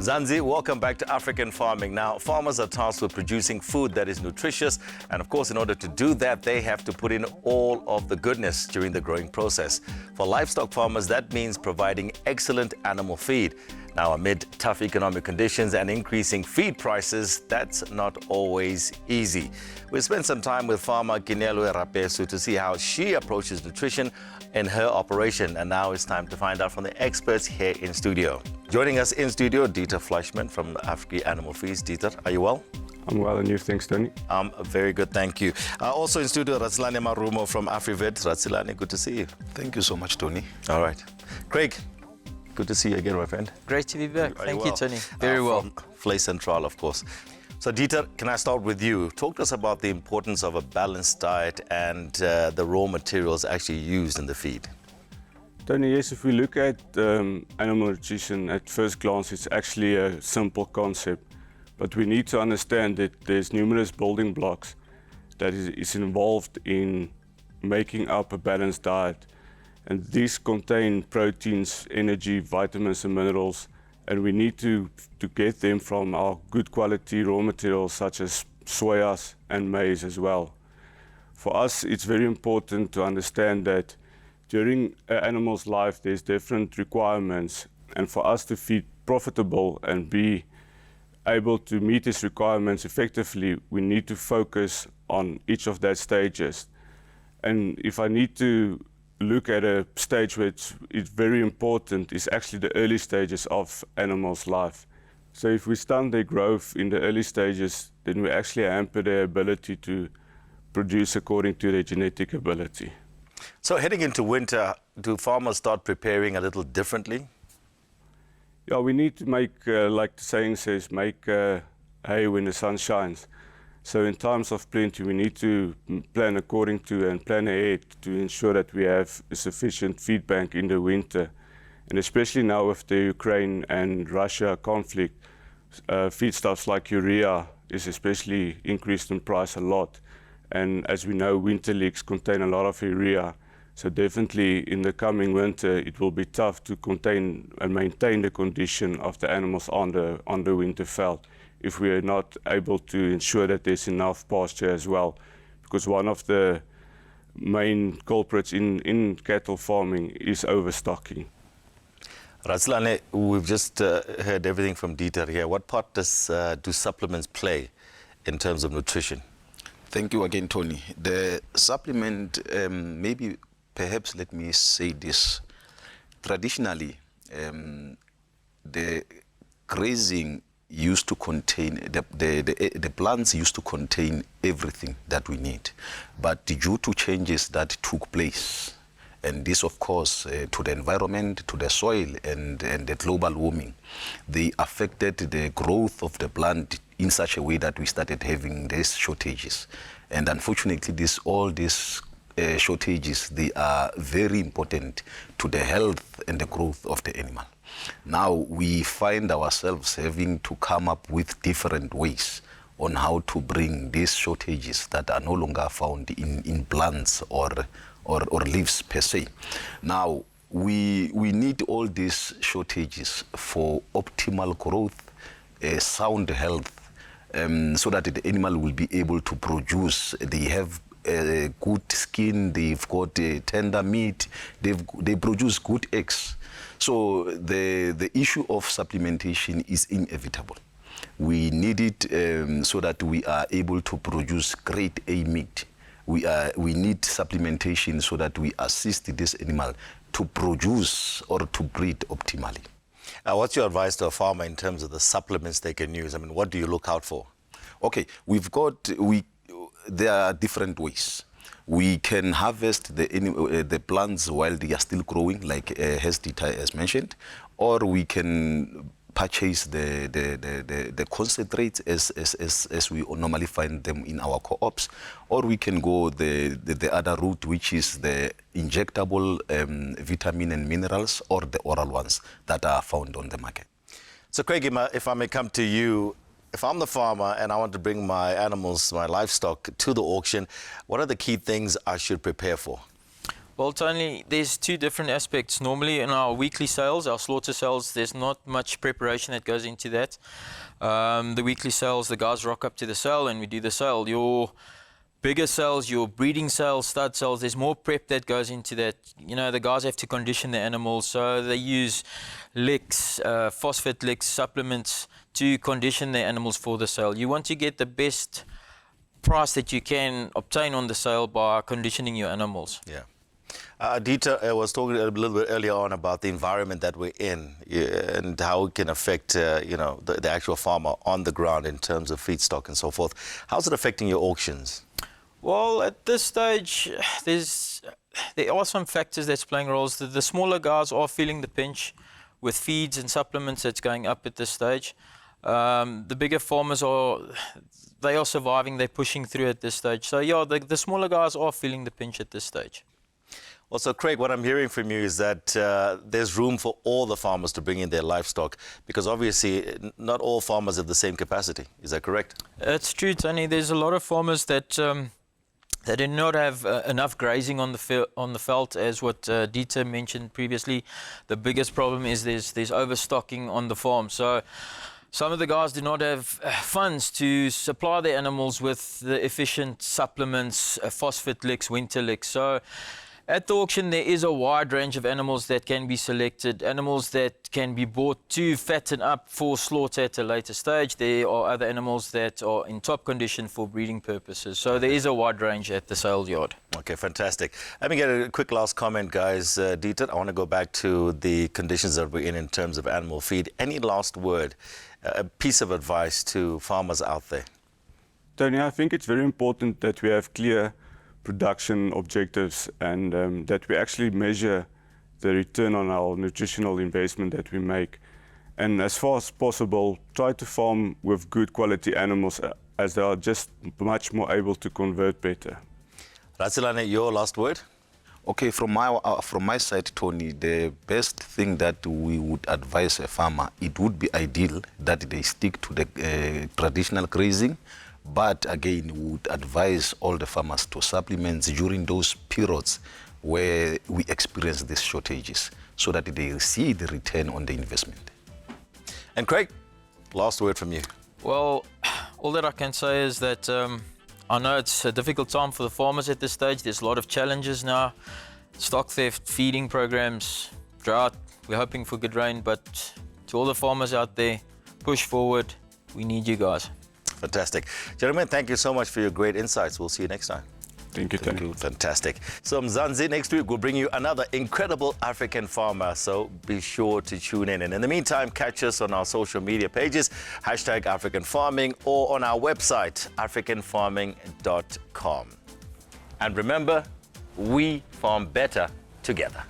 Zanzi, welcome back to African Farming. Now, farmers are tasked with producing food that is nutritious, and of course, in order to do that, they have to put in all of the goodness during the growing process. For livestock farmers, that means providing excellent animal feed. Now, amid tough economic conditions and increasing feed prices, that's not always easy. We spent some time with farmer Kinelo Rapesu to see how she approaches nutrition in her operation, and now it's time to find out from the experts here in studio. Joining us in studio, Dieter Fleischmann from AFGRI Animal Feeds. Dieter, are you well? I'm well, and you? Thanks, Tony. Very good, thank you. Also in studio, Ratselane Marumo from Afrivet. Ratselane, good to see you. Thank you so much, Tony. All right. Craig, good to see you again, my friend. Great to be back. Thank you, Tony. Very well. From Vleissentraal, of course. So, Dieter, can I start with you? Talk to us about the importance of a balanced diet and the raw materials actually used in the feed. Tony, yes, if we look at animal nutrition, at first glance, it's actually a simple concept. But we need to understand that there's numerous building blocks that is involved in making up a balanced diet. And these contain proteins, energy, vitamins and minerals, and we need to get them from our good quality raw materials such as soyas and maize as well. For us, it's very important to understand that during an animal's life, there's different requirements, and for us to feed profitable and be able to meet these requirements effectively, we need to focus on each of those stages. And if I need to look at a stage which is very important, is actually the early stages of animals' life. So if we stunt their growth in the early stages, then we actually hamper their ability to produce according to their genetic ability. So heading into winter, do farmers start preparing a little differently? Yeah, we need to make, like the saying says, make hay when the sun shines. So in times of plenty, we need to plan according to and plan ahead to ensure that we have a sufficient feed bank in the winter. And especially now with the Ukraine and Russia conflict, feedstuffs like urea is especially increased in price a lot. And as we know, winter leeks contain a lot of urea. So definitely in the coming winter, it will be tough to contain and maintain the condition of the animals on the winter veld if we are not able to ensure that there's enough pasture as well. Because one of the main culprits in cattle farming is overstocking. Ratselane, we've just heard everything from Dieter here. What part do supplements play in terms of nutrition? Thank you again, Tony. The supplement, perhaps let me say this. Traditionally, the grazing used to contain, the plants used to contain everything that we need. But due to changes that took place, and this, of course, to the environment, to the soil, and the global warming, they affected the growth of the plant in such a way that we started having these shortages. And unfortunately, all these shortages, they are very important to the health and the growth of the animal. Now, we find ourselves having to come up with different ways on how to bring these shortages that are no longer found in plants or leaves per se. Now, we need all these shortages for optimal growth, sound health, so that the animal will be able to produce. They have good skin, they've got tender meat, they produce good eggs. So the issue of supplementation is inevitable. We need it so that we are able to produce grade A meat. We need supplementation so that we assist this animal to produce or to breed optimally. What's your advice to a farmer in terms of the supplements they can use? I mean, what do you look out for? Okay, there are different ways. We can harvest the plants while they are still growing, like as Dieter has mentioned, or we can purchase the concentrates as we normally find them in our co-ops, or we can go the other route, which is the injectable vitamin and minerals, or the oral ones that are found on the market. So Craig, if I may come to you, if I'm the farmer and I want to bring my animals, my livestock to the auction, what are the key things I should prepare for? Well, Tony, there's two different aspects. Normally in our weekly sales, our slaughter sales, there's not much preparation that goes into that. The weekly sales, the guys rock up to the sale and we do the sale. Your bigger sales, your breeding sales, stud sales, there's more prep that goes into that. You know, the guys have to condition the animals, so they use licks, phosphate licks, supplements to condition their animals for the sale. You want to get the best price that you can obtain on the sale by conditioning your animals. Yeah. Dieter was talking a little bit earlier on about the environment that we're in and how it can affect, the actual farmer on the ground in terms of feedstock and so forth. How's it affecting your auctions? Well, at this stage, there are some factors that's playing roles. The smaller guys are feeling the pinch with feeds and supplements that's going up at this stage. The bigger farmers they are surviving, they're pushing through at this stage. So yeah, the smaller guys are feeling the pinch at this stage. Well, so Craig, what I'm hearing from you is that there's room for all the farmers to bring in their livestock, because obviously not all farmers have the same capacity. Is that correct? It's true, Tony. There's a lot of farmers that they do not have enough grazing on the veld, as what Dieter mentioned previously. The biggest problem is there's overstocking on the farm. So some of the guys do not have funds to supply their animals with the efficient supplements, phosphate licks, winter licks. So at the auction, there is a wide range of animals that can be selected, animals that can be bought to fatten up for slaughter at a later stage. There are other animals that are in top condition for breeding purposes. So there is a wide range at the sale yard. Okay, fantastic. Let me get a quick last comment, guys. Dieter, I want to go back to the conditions that we're in terms of animal feed. Any last word, a piece of advice to farmers out there? Tony, I think it's very important that we have clear production objectives and that we actually measure the return on our nutritional investment that we make. And as far as possible, try to farm with good quality animals as they are just much more able to convert better. Ratselane, your last word? Okay, from my side, Tony, the best thing that we would advise a farmer, it would be ideal that they stick to the traditional grazing. But again, we would advise all the farmers to supplement during those periods where we experience these shortages, so that they see the return on the investment. And Craig, last word from you. Well, all that I can say is that I know it's a difficult time for the farmers at this stage. There's a lot of challenges now. Stock theft, feeding programs, drought. We're hoping for good rain, but to all the farmers out there, push forward. We need you guys. Fantastic. Gentlemen, thank you so much for your great insights. We'll see you next time. Thank you, Tony. Fantastic. So Mzansi, next week we'll bring you another incredible African farmer. So be sure to tune in. And in the meantime, catch us on our social media pages, #AfricanFarming, or on our website, africanfarming.com. And remember, we farm better together.